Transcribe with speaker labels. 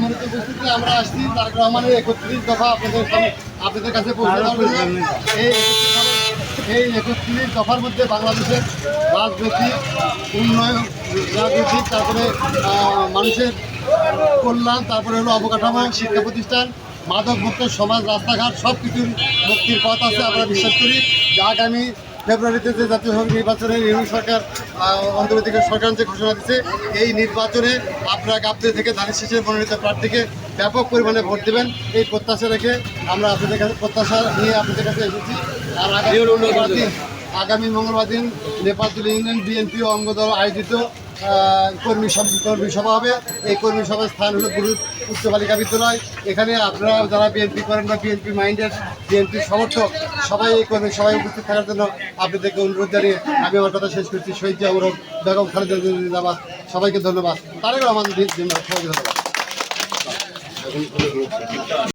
Speaker 1: সম্মানিত উপস্থিতি, আমরা আসছি তারেক রহমানের 31 দফা আপনাদের কাছে পৌঁছে দেওয়ার জন্য। এই 31 দফার মধ্যে বাংলাদেশের রাজনৈতিক উন্নয়ন, রাজনৈতিক, তারপরে মানুষের কল্যাণ, তারপরে হলো অবকাঠামো, শিক্ষা প্রতিষ্ঠান, মাদক মুক্ত সমাজ, রাস্তাঘাট সব কিছুর মুক্তির পথ আছে। আমরা বিশ্বাস করি যে আগামী ফেব্রুয়ারিতে যে জাতীয় সংসদ নির্বাচনে ইউনিয়ন সরকার অন্তর্বর্তী সরকার যে ঘোষণা দিচ্ছে, এই নির্বাচনে আপনারা গাবতলী থেকে ধানের শীষের মনোনীত প্রার্থীকে ব্যাপক পরিমাণে ভোট দেবেন, এই প্রত্যাশা রেখে আমরা আপনাদের কাছে প্রত্যাশা নিয়ে আপনাদের কাছে এসেছি। আর আগামী মঙ্গলবার দিন নেপালতলী ইউনিয়ন বিএনপি ও অঙ্গদল আয়োজিত কর্মী সভা হবে। এই কর্মী সভার স্থান হলো গুরু উচ্চ বালিকা বিদ্যালয়। এখানে আপনারা যারা বিএনপি করেন বা বিএনপি মাইন্ডেড, বিএনপির সমর্থক, সবাই এই কর্মী সভায় উপস্থিত থাকার জন্য আপনাদেরকে অনুরোধ জানিয়ে আমি আমার কথা শেষ করছি। শহীদ জিয়াউর বেগম খালেদা জিন্দাবাদ। সবাইকে ধন্যবাদ। তারেক রহমান সবাইকে ধন্যবাদ।